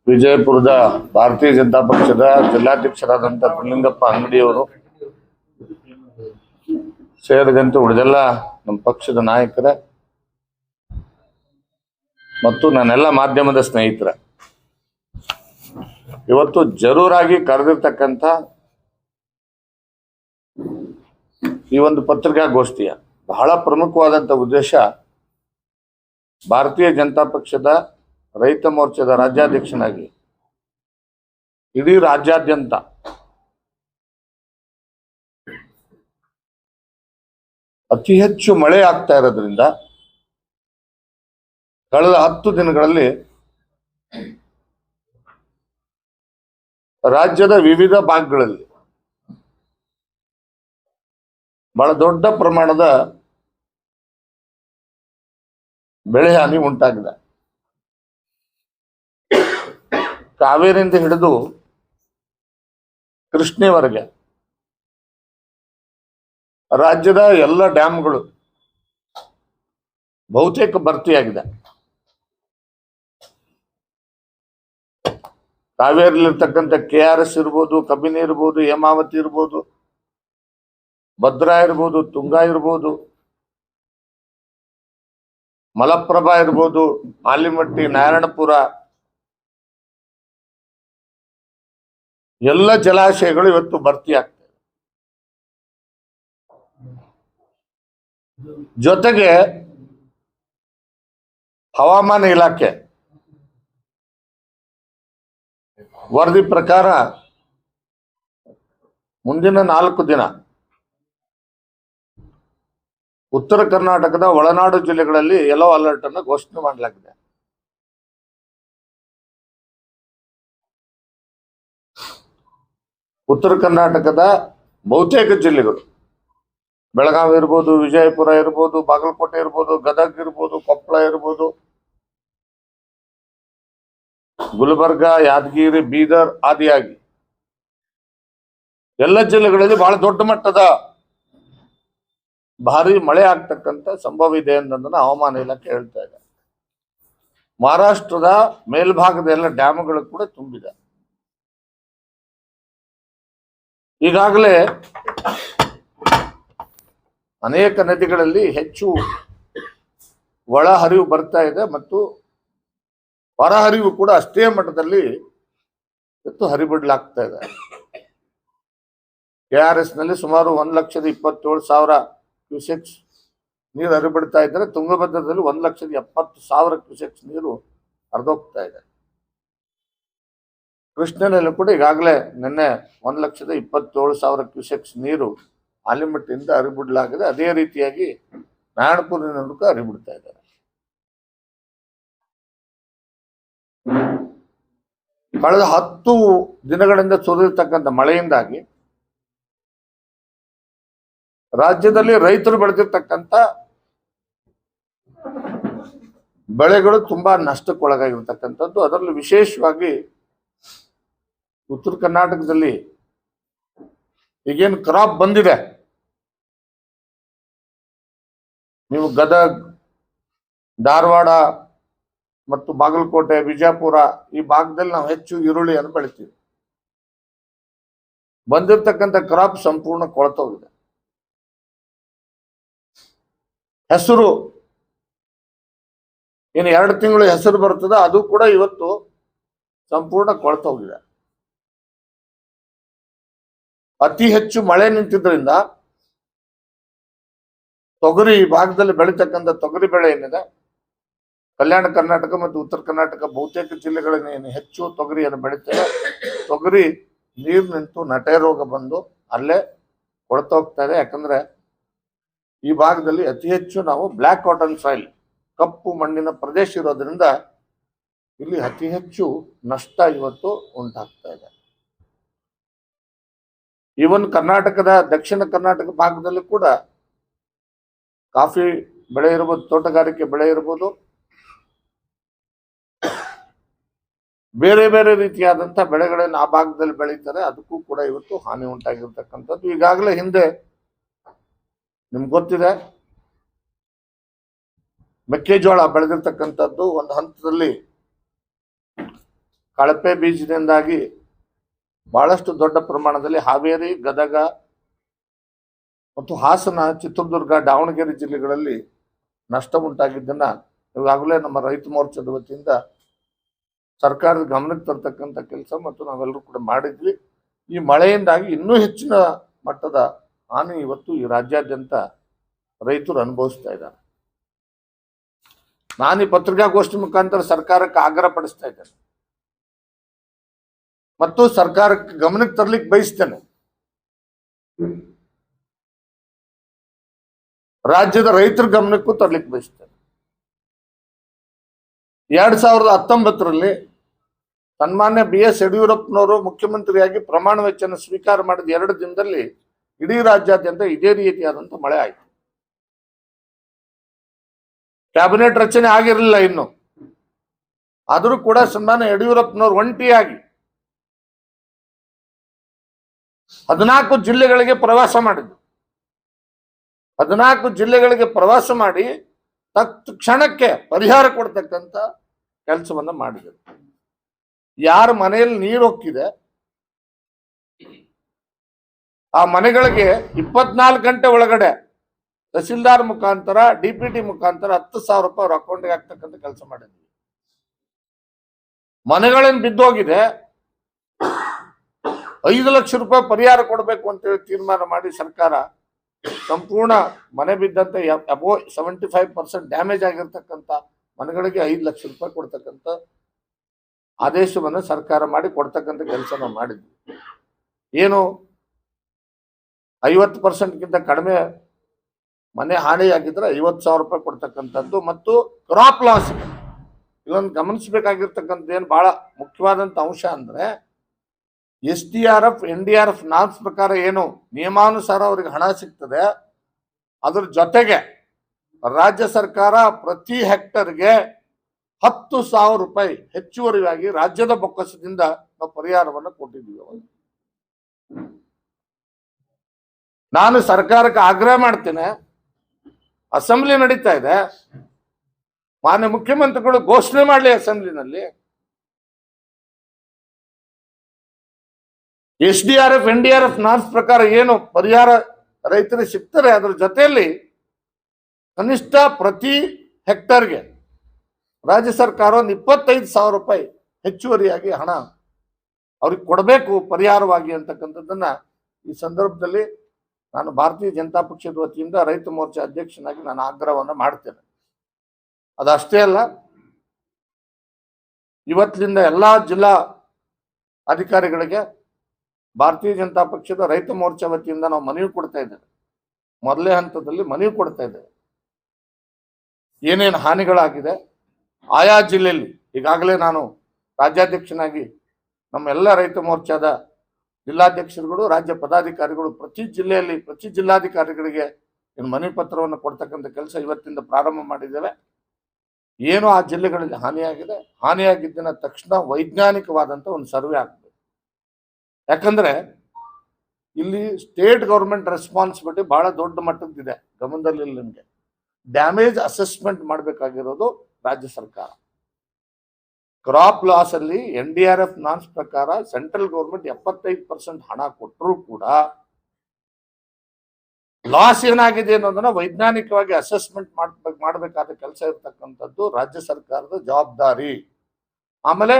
ವಿಜಯಪುರದ ಭಾರತೀಯ ಜನತಾ ಪಕ್ಷದ ಜಿಲ್ಲಾಧ್ಯಕ್ಷರಾದಂಥ ಪುಲ್ಲಿಂಗಪ್ಪ ಅಂಗಡಿಯವರು ಸೇರಿದಂತೆ ಉಳಿದೆಲ್ಲ ನಮ್ಮ ಪಕ್ಷದ ನಾಯಕರ ಮತ್ತು ನನ್ನೆಲ್ಲ ಮಾಧ್ಯಮದ ಸ್ನೇಹಿತರ ಇವತ್ತು ಜರೂರಾಗಿ ಕರೆದಿರ್ತಕ್ಕಂಥ ಈ ಒಂದು ಪತ್ರಿಕಾಗೋಷ್ಠಿಯ ಬಹಳ ಪ್ರಮುಖವಾದಂಥ ಉದ್ದೇಶ ಭಾರತೀಯ ಜನತಾ ಪಕ್ಷದ ರೈತ ಮೋರ್ಚಾದ ರಾಜ್ಯಾಧ್ಯಕ್ಷನಾಗಿ ಇಡೀ ರಾಜ್ಯಾದ್ಯಂತ ಅತಿ ಹೆಚ್ಚು ಮಳೆ ಆಗ್ತಾ ಇರೋದ್ರಿಂದ ಕಳೆದ 10 ದಿನಗಳಲ್ಲಿ ರಾಜ್ಯದ ವಿವಿಧ ಭಾಗಗಳಲ್ಲಿ ಬಹಳ ದೊಡ್ಡ ಪ್ರಮಾಣದ ಬೆಳೆ ಹಾನಿ ಉಂಟಾಗಿದೆ. ಕಾವೇರಿಯಿಂದ ಹಿಡಿದು ಕೃಷ್ಣೆವರೆಗೆ ರಾಜ್ಯದ ಎಲ್ಲ ಡ್ಯಾಮ್ಗಳು ಬಹುತೇಕ ಭರ್ತಿಯಾಗಿದೆ. ಕಾವೇರಿಲಿರ್ತಕ್ಕಂಥ KRS ಇರ್ಬೋದು, ಕಬಿನಿ ಇರ್ಬೋದು, ಹೇಮಾವತಿ ಇರ್ಬೋದು, ಭದ್ರಾ ಇರ್ಬೋದು, ತುಂಗಾ ಇರ್ಬೋದು, ಮಲಪ್ರಭಾ ಇರ್ಬೋದು, ಆಲಿಮಟ್ಟಿ, ನಾರಾಯಣಪುರ ಎಲ್ಲ ಜಲಾಶಯಗಳು ಇವತ್ತು ಭರ್ತಿ ಆಗ್ತವೆ. ಜೊತೆಗೆ ಹವಾಮಾನ ಇಲಾಖೆ ವರದಿ ಪ್ರಕಾರ ಮುಂದಿನ 4 ದಿನ ಉತ್ತರ ಕರ್ನಾಟಕದ ಒಳನಾಡು ಜಿಲ್ಲೆಗಳಲ್ಲಿ ಯೆಲ್ಲೋ ಅಲರ್ಟ್ ಅನ್ನು ಘೋಷಣೆ ಮಾಡಲಾಗಿದೆ. ಉತ್ತರ ಕರ್ನಾಟಕದ ಬಹುತೇಕ ಜಿಲ್ಲೆಗಳು ಬೆಳಗಾವಿ ಇರ್ಬೋದು, ವಿಜಯಪುರ ಇರ್ಬೋದು, ಬಾಗಲಕೋಟೆ ಇರ್ಬೋದು, ಗದಗ ಇರ್ಬೋದು, ಕೊಪ್ಪಳ ಇರ್ಬೋದು, ಗುಲ್ಬರ್ಗ, ಯಾದಗಿರಿ, ಬೀದರ್ ಆದಿಯಾಗಿ ಎಲ್ಲ ಜಿಲ್ಲೆಗಳಲ್ಲಿ ಬಹಳ ದೊಡ್ಡ ಮಟ್ಟದ ಭಾರಿ ಮಳೆ ಆಗ್ತಕ್ಕಂಥ ಸಂಭವ ಇದೆ ಅನ್ನೋದನ್ನ ಹವಾಮಾನ ಇಲಾಖೆ ಹೇಳ್ತಾ ಇದೆ. ಮಹಾರಾಷ್ಟ್ರದ ಮೇಲ್ಭಾಗದ ಎಲ್ಲ ಡ್ಯಾಮ್ಗಳು ಕೂಡ ತುಂಬಿದೆ. ಈಗಾಗಲೇ ಅನೇಕ ನದಿಗಳಲ್ಲಿ ಹೆಚ್ಚು ಒಳ ಹರಿವು ಬರ್ತಾ ಇದೆ ಮತ್ತು ಹೊರ ಹರಿವು ಕೂಡ ಅಷ್ಟೇ ಮಟ್ಟದಲ್ಲಿ ಇವತ್ತು ಹರಿಬಿಡ್ಲಾಗ್ತಾ ಇದೆ. KRS ನಲ್ಲಿ ಸುಮಾರು 1,27,000 ಕ್ಯೂಸೆಕ್ಸ್ ನೀರು ಹರಿಬಿಡ್ತಾ ಇದ್ದಾರೆ. ತುಂಗಭದ್ರದಲ್ಲಿ 1,70,000 ಕ್ಯೂಸೆಕ್ಸ್ ನೀರು ಹರಿದೋಗ್ತಾ ಇದೆ. ಕೃಷ್ಣನಲ್ಲಿ ಕೂಡ ಈಗಾಗಲೇ ನಿನ್ನೆ 1,27,000 ಕ್ಯೂಸೆಕ್ಸ್ ನೀರು ಆಲಿಮಟ್ಟಿಯಿಂದ ಹರಿಬಿಡಲಾಗಿದೆ. ಅದೇ ರೀತಿಯಾಗಿ ನಾರಾಯಣಪುರದಿಂದ ಹರಿಬಿಡ್ತಾ ಇದ್ದಾರೆ. ಕಳೆದ 10 ದಿನಗಳಿಂದ ಸುರಿದಿರ್ತಕ್ಕಂಥ ಮಳೆಯಿಂದಾಗಿ ರಾಜ್ಯದಲ್ಲಿ ರೈತರು ಬೆಳೆದಿರ್ತಕ್ಕಂಥ ಬೆಳೆಗಳು ತುಂಬಾ ನಷ್ಟಕ್ಕೊಳಗಾಗಿರ್ತಕ್ಕಂಥದ್ದು. ಅದರಲ್ಲೂ ವಿಶೇಷವಾಗಿ ಉತ್ತರ ಕರ್ನಾಟಕದಲ್ಲಿ ಈಗೇನು ಕ್ರಾಪ್ ಬಂದಿದೆ, ನೀವು ಗದಗ್, ಧಾರವಾಡ ಮತ್ತು ಬಾಗಲಕೋಟೆ, ವಿಜಯಪುರ ಈ ಭಾಗದಲ್ಲಿ ನಾವು ಹೆಚ್ಚು ಈರುಳ್ಳಿಯನ್ನು ಬೆಳಿತೀವಿ. ಬಂದಿರತಕ್ಕಂಥ ಕ್ರಾಪ್ ಸಂಪೂರ್ಣ ಕೊಳ್ತೋಗಿದೆ. ಹೆಸರು ಇನ್ನು 2 ತಿಂಗಳು ಹೆಸರು ಬರ್ತದೆ, ಅದು ಕೂಡ ಇವತ್ತು ಸಂಪೂರ್ಣ ಕೊಳ್ತೋಗಿದೆ. ಅತಿ ಹೆಚ್ಚು ಮಳೆ ನಿಂತಿದ್ರಿಂದ ತೊಗರಿ ಈ ಭಾಗದಲ್ಲಿ ಬೆಳೀತಕ್ಕಂಥ ತೊಗರಿ ಬೆಳೆ ಏನಿದೆ, ಕಲ್ಯಾಣ ಕರ್ನಾಟಕ ಮತ್ತು ಉತ್ತರ ಕರ್ನಾಟಕ ಬಹುತೇಕ ಜಿಲ್ಲೆಗಳಲ್ಲಿ ಏನು ಹೆಚ್ಚು ತೊಗರಿಯನ್ನು ಬೆಳೀತಾರೆ. ತೊಗರಿ ನೀರು ನಿಂತು ನಟೆ ರೋಗ ಬಂದು ಅಲ್ಲೇ ಕೊಳ್ತೋಗ್ತಾ ಇದೆ. ಯಾಕಂದ್ರೆ ಈ ಭಾಗದಲ್ಲಿ ಅತಿ ಹೆಚ್ಚು ನಾವು ಬ್ಲ್ಯಾಕ್ ಕಾಟನ್ ಸಾಯಿಲ್, ಕಪ್ಪು ಮಣ್ಣಿನ ಪ್ರದೇಶ ಇರೋದ್ರಿಂದ ಇಲ್ಲಿ ಅತಿ ಹೆಚ್ಚು ನಷ್ಟ ಇವತ್ತು ಉಂಟಾಗ್ತಾ ಇದೆ. ಈವನ್ ಕರ್ನಾಟಕದ ದಕ್ಷಿಣ ಕರ್ನಾಟಕ ಭಾಗದಲ್ಲಿ ಕೂಡ ಕಾಫಿ ಬೆಳೆ ಇರ್ಬೋದು, ತೋಟಗಾರಿಕೆ ಬೆಳೆ ಇರ್ಬೋದು, ಬೇರೆ ಬೇರೆ ರೀತಿಯಾದಂಥ ಬೆಳೆಗಳನ್ನು ಆ ಭಾಗದಲ್ಲಿ ಬೆಳೀತಾರೆ. ಅದಕ್ಕೂ ಕೂಡ ಇವತ್ತು ಹಾನಿ ಉಂಟಾಗಿರ್ತಕ್ಕಂಥದ್ದು. ಈಗಾಗಲೇ ಹಿಂದೆ ನಿಮ್ಗೆ ಗೊತ್ತಿದೆ, ಮೆಕ್ಕೆಜೋಳ ಬೆಳೆದಿರ್ತಕ್ಕಂಥದ್ದು ಒಂದು ಹಂತದಲ್ಲಿ ಕಳಪೆ ಬೀಜದಿಂದಾಗಿ ಬಹಳಷ್ಟು ದೊಡ್ಡ ಪ್ರಮಾಣದಲ್ಲಿ ಹಾವೇರಿ, ಗದಗ ಮತ್ತು ಹಾಸನ, ಚಿತ್ರದುರ್ಗ, ದಾವಣಗೆರೆ ಜಿಲ್ಲೆಗಳಲ್ಲಿ ನಷ್ಟ ಉಂಟಾಗಿದ್ದನ್ನ ಈಗಾಗಲೇ ನಮ್ಮ ರೈತ ಮೋರ್ಚಾದ ವತಿಯಿಂದ ಸರ್ಕಾರದ ಗಮನಕ್ಕೆ ತರ್ತಕ್ಕಂಥ ಕೆಲಸ ಮತ್ತು ನಾವೆಲ್ಲರೂ ಕೂಡ ಮಾಡಿದ್ವಿ. ಈ ಮಳೆಯಿಂದಾಗಿ ಇನ್ನೂ ಹೆಚ್ಚಿನ ಮಟ್ಟದ ಹಾನಿ ಇವತ್ತು ಈ ರಾಜ್ಯಾದ್ಯಂತ ರೈತರು ಅನುಭವಿಸ್ತಾ ಇದ್ದಾರೆ. ನಾನು ಈ ಪತ್ರಿಕಾಗೋಷ್ಠಿ ಮುಖಾಂತರ ಸರ್ಕಾರಕ್ಕೆ ಆಗ್ರಹ ಪಡಿಸ್ತಾ ಇದ್ದೇನೆ ಮತ್ತು ಸರ್ಕಾರಕ್ಕೆ ಗಮನಕ್ಕೆ ತರಲಿಕ್ಕೆ ಬಯಸ್ತೇನೆ. ರಾಜ್ಯದ ರೈತರ ಗಮನಕ್ಕೂ ತರಲಿಕ್ಕೆ ಬಯಸ್ತೇನೆ. 2019ರಲ್ಲಿ ಸನ್ಮಾನ್ಯ BS ಯಡಿಯೂರಪ್ಪನವರು ಮುಖ್ಯಮಂತ್ರಿಯಾಗಿ ಪ್ರಮಾಣ ವಚನ ಸ್ವೀಕಾರ ಮಾಡಿದ 2 ದಿನದಲ್ಲಿ ಇಡೀ ರಾಜ್ಯಾದ್ಯಂತ ಇದೇ ರೀತಿಯಾದಂತ ಮಳೆ ಆಯಿತು. ಕ್ಯಾಬಿನೆಟ್ ರಚನೆ ಆಗಿರಲಿಲ್ಲ ಇನ್ನು, ಆದರೂ ಕೂಡ ಸನ್ಮಾನ್ಯ ಯಡಿಯೂರಪ್ಪನವರು ಒಂಟಿಯಾಗಿ 14 ಜಿಲ್ಲೆಗಳಿಗೆ ಪ್ರವಾಸ ಮಾಡಿದ್ರು. 14 ಜಿಲ್ಲೆಗಳಿಗೆ ಪ್ರವಾಸ ಮಾಡಿ ತಕ್ಷಣಕ್ಕೆ ಪರಿಹಾರ ಕೊಡ್ತಕ್ಕಂಥ ಕೆಲಸವನ್ನ ಮಾಡಿದರು. ಯಾರ ಮನೆಯಲ್ಲಿ ನೀರು ಹೋಗಿದೆ ಆ ಮನೆಗಳಿಗೆ 24 ಗಂಟೆ ಒಳಗಡೆ ತಹಸೀಲ್ದಾರ್ ಮುಖಾಂತರ, DPT ಮುಖಾಂತರ 10,000 ರೂಪಾಯಿ ಅವ್ರ ಅಕೌಂಟ್ಗೆ ಹಾಕ್ತಕ್ಕಂಥ ಕೆಲಸ ಮಾಡಿದ್ವಿ. ಮನೆಗಳೇನು ಬಿದ್ದೋಗಿದೆ, 5 ಲಕ್ಷ ರೂಪಾಯಿ ಪರಿಹಾರ ಕೊಡಬೇಕು ಅಂತೇಳಿ ತೀರ್ಮಾನ ಮಾಡಿ ಸರ್ಕಾರ ಸಂಪೂರ್ಣ ಮನೆ ಬಿದ್ದಂತೆ ಅಬೋ 75% ಡ್ಯಾಮೇಜ್ ಆಗಿರ್ತಕ್ಕಂಥ ಮನೆಗಳಿಗೆ 5 ಲಕ್ಷ ರೂಪಾಯಿ ಕೊಡ್ತಕ್ಕಂಥ ಆದೇಶವನ್ನು ಸರ್ಕಾರ ಮಾಡಿ ಕೊಡ್ತಕ್ಕಂಥ ಕೆಲಸ ನಾವು ಮಾಡಿದ್ವಿ. ಏನು 50%ಗಿಂತ ಕಡಿಮೆ ಮನೆ ಹಾನಿಯಾಗಿದ್ರೆ 50,000 ರೂಪಾಯಿ ಕೊಡ್ತಕ್ಕಂಥದ್ದು ಮತ್ತು ಕ್ರಾಪ್ ಲಾಸ್. ಇಲ್ಲೊಂದು ಗಮನಿಸಬೇಕಾಗಿರ್ತಕ್ಕಂಥ ಏನು ಬಹಳ ಮುಖ್ಯವಾದಂಥ ಅಂಶ ಅಂದ್ರೆ SDRF, NDRF ನಾರ್ಮ್ಸ್ ಪ್ರಕಾರ ಏನು ನಿಯಮಾನುಸಾರ ಅವರಿಗೆ ಹಣ ಸಿಗ್ತದೆ, ಅದ್ರ ಜೊತೆಗೆ ರಾಜ್ಯ ಸರ್ಕಾರ ಪ್ರತಿ ಹೆಕ್ಟರ್ಗೆ 10,000 ರೂಪಾಯಿ ಹೆಚ್ಚುವರಿಯಾಗಿ ರಾಜ್ಯದ ಬೊಕ್ಕಸದಿಂದ ನಾವು ಪರಿಹಾರವನ್ನು ಕೊಟ್ಟಿದ್ದೀವಿ. ನಾನು ಸರ್ಕಾರಕ್ಕೆ ಆಗ್ರಹ ಮಾಡ್ತೇನೆ, ಅಸೆಂಬ್ಲಿ ನಡೀತಾ ಇದೆ, ಮಾನ್ಯ ಮುಖ್ಯಮಂತ್ರಿಗಳು ಘೋಷಣೆ ಮಾಡಲಿ ಅಸೆಂಬ್ಲಿನಲ್ಲಿ. SDRF, NDRF ನಾರ್ಮ್ಸ್ ಪ್ರಕಾರ ಏನು ಪರಿಹಾರ ರೈತರಿಗೆ ಸಿಗ್ತಾರೆ, ಅದರ ಜೊತೆಯಲ್ಲಿ ಕನಿಷ್ಠ ಪ್ರತಿ ಹೆಕ್ಟರ್ಗೆ ರಾಜ್ಯ ಸರ್ಕಾರ ಒಂದು 25,000 ರೂಪಾಯಿ ಹೆಚ್ಚುವರಿಯಾಗಿ ಹಣ ಅವ್ರಿಗೆ ಕೊಡಬೇಕು ಪರಿಹಾರವಾಗಿ ಅಂತಕ್ಕಂಥದ್ದನ್ನ ಈ ಸಂದರ್ಭದಲ್ಲಿ ನಾನು ಭಾರತೀಯ ಜನತಾ ಪಕ್ಷದ ವತಿಯಿಂದ ರೈತ ಮೋರ್ಚಾ ಅಧ್ಯಕ್ಷನಾಗಿ ನಾನು ಆಗ್ರಹವನ್ನು ಮಾಡ್ತೇನೆ. ಅದಷ್ಟೇ ಅಲ್ಲ, ಇವತ್ತಿನಿಂದ ಎಲ್ಲಾ ಜಿಲ್ಲಾ ಅಧಿಕಾರಿಗಳಿಗೆ ಭಾರತೀಯ ಜನತಾ ಪಕ್ಷದ ರೈತ ಮೋರ್ಚಾ ವತಿಯಿಂದ ನಾವು ಮನವಿ ಕೊಡ್ತಾ ಇದ್ದೇವೆ. ಮೊದಲೇ ಹಂತದಲ್ಲಿ ಮನವಿ ಕೊಡ್ತಾ ಇದ್ದೇವೆ. ಏನೇನು ಹಾನಿಗಳಾಗಿದೆ ಆಯಾ ಜಿಲ್ಲೆಯಲ್ಲಿ ಈಗಾಗಲೇ ನಾನು ರಾಜ್ಯಾಧ್ಯಕ್ಷನಾಗಿ ನಮ್ಮ ಎಲ್ಲ ರೈತ ಮೋರ್ಚಾದ ಜಿಲ್ಲಾಧ್ಯಕ್ಷರುಗಳು, ರಾಜ್ಯ ಪದಾಧಿಕಾರಿಗಳು ಪ್ರತಿ ಜಿಲ್ಲೆಯಲ್ಲಿ ಪ್ರತಿ ಜಿಲ್ಲಾಧಿಕಾರಿಗಳಿಗೆ ಮನವಿ ಪತ್ರವನ್ನು ಕೊಡ್ತಕ್ಕಂಥ ಕೆಲಸ ಇವತ್ತಿಂದ ಪ್ರಾರಂಭ ಮಾಡಿದ್ದೇವೆ. ಏನು ಆ ಜಿಲ್ಲೆಗಳಲ್ಲಿ ಹಾನಿಯಾಗಿದೆ, ಹಾನಿಯಾಗಿದ್ದಿನ ತಕ್ಷಣ ವೈಜ್ಞಾನಿಕವಾದಂಥ ಒಂದು ಸರ್ವೆ ಆಗ್ತದೆ. ಯಾಕಂದ್ರೆ ಇಲ್ಲಿ ಸ್ಟೇಟ್ ಗೌರ್ಮೆಂಟ್ ರೆಸ್ಪಾನ್ಸಿಬಿಲಿಟಿ ಬಹಳ ದೊಡ್ಡ ಮಟ್ಟದ್ದಿದೆ. ಗಮನದಲ್ಲಿ ನಿಮಗೆ ಡ್ಯಾಮೇಜ್ ಅಸೆಸ್ಮೆಂಟ್ ಮಾಡಬೇಕಾಗಿರೋದು ರಾಜ್ಯ ಸರ್ಕಾರ. ಕ್ರಾಪ್ ಲಾಸ್ ಅಲ್ಲಿ NDRF ನಾರ್ಮ್ಸ್ ಪ್ರಕಾರ ಸೆಂಟ್ರಲ್ ಗೌರ್ಮೆಂಟ್ 75% ಹಣ ಕೊಟ್ಟರೂ ಕೂಡ ಲಾಸ್ ಏನಾಗಿದೆ ಅನ್ನೋದನ್ನ ವೈಜ್ಞಾನಿಕವಾಗಿ ಅಸೆಸ್ಮೆಂಟ್ ಮಾಡಬೇಕಾದ ಕೆಲಸ ಇರ್ತಕ್ಕಂಥದ್ದು ರಾಜ್ಯ ಸರ್ಕಾರದ ಜವಾಬ್ದಾರಿ. ಆಮೇಲೆ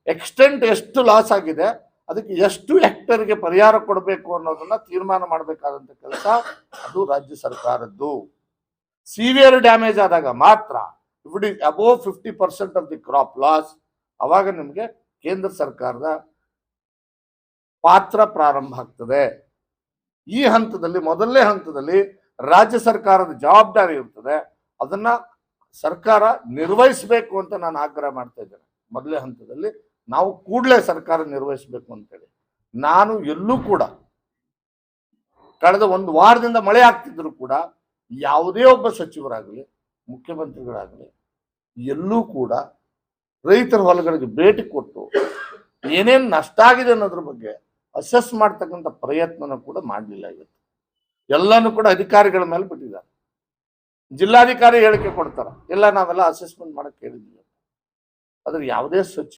ಎಕ್ಸ್ಟೆಂಟ್ ಎಷ್ಟು ಲಾಸ್ ಆಗಿದೆ, ಅದಕ್ಕೆ ಎಷ್ಟು ಹೆಕ್ಟರ್ಗೆ ಪರಿಹಾರ ಕೊಡಬೇಕು ಅನ್ನೋದನ್ನ ತೀರ್ಮಾನ ಮಾಡಬೇಕಾದಂತ ಕೆಲಸ ಅದು ರಾಜ್ಯ ಸರ್ಕಾರದ್ದು. ಸಿವಿಯರ್ ಡ್ಯಾಮೇಜ್ ಆದಾಗ ಮಾತ್ರ, if it is above 50% of the crop loss, ಅವಾಗ ನಿಮಗೆ ಕೇಂದ್ರ ಸರ್ಕಾರದ ಪಾತ್ರ ಪ್ರಾರಂಭ ಆಗ್ತದೆ. ಈ ಹಂತದಲ್ಲಿ, ಮೊದಲನೇ ಹಂತದಲ್ಲಿ ರಾಜ್ಯ ಸರ್ಕಾರದ ಜವಾಬ್ದಾರಿ ಇರ್ತದೆ, ಅದನ್ನ ಸರ್ಕಾರ ನಿರ್ವಹಿಸಬೇಕು ಅಂತ ನಾನು ಆಗ್ರಹ ಮಾಡ್ತಾ ಇದ್ದೇನೆ. ಮೊದಲನೇ ಹಂತದಲ್ಲಿ ನಾವು ಕೂಡಲೇ ಸರ್ಕಾರ ನಿರ್ವಹಿಸಬೇಕು ಅಂತೇಳಿ. ನಾನು ಎಲ್ಲೂ ಕೂಡ ಕಳೆದ 1 ವಾರದಿಂದ ಮಳೆ ಆಗ್ತಿದ್ರು ಕೂಡ ಯಾವುದೇ ಒಬ್ಬ ಸಚಿವರಾಗಲಿ ಮುಖ್ಯಮಂತ್ರಿಗಳಾಗಲಿ ಎಲ್ಲೂ ಕೂಡ ರೈತರ ಹೊಲಗಳಿಗೆ ಭೇಟಿ ಕೊಟ್ಟು ಏನೇನು ನಷ್ಟ ಆಗಿದೆ ಅನ್ನೋದ್ರ ಬಗ್ಗೆ ಅಸೆಸ್ ಮಾಡ್ತಕ್ಕಂಥ ಪ್ರಯತ್ನನ ಕೂಡ ಮಾಡಲಿಲ್ಲ. ಇವತ್ತು ಎಲ್ಲಾನು ಕೂಡ ಅಧಿಕಾರಿಗಳ ಮೇಲೆ ಬಿಟ್ಟಿದ್ದಾರೆ. ಜಿಲ್ಲಾಧಿಕಾರಿ ಹೇಳಿಕೆ ಕೊಡ್ತಾರೆ, ಎಲ್ಲ ನಾವೆಲ್ಲ ಅಸೆಸ್ಮೆಂಟ್ ಮಾಡಕ್ಕೆ ಹೇಳಿದ್ವಿ. ಅದ್ರ ಯಾವುದೇ ಸಚಿವ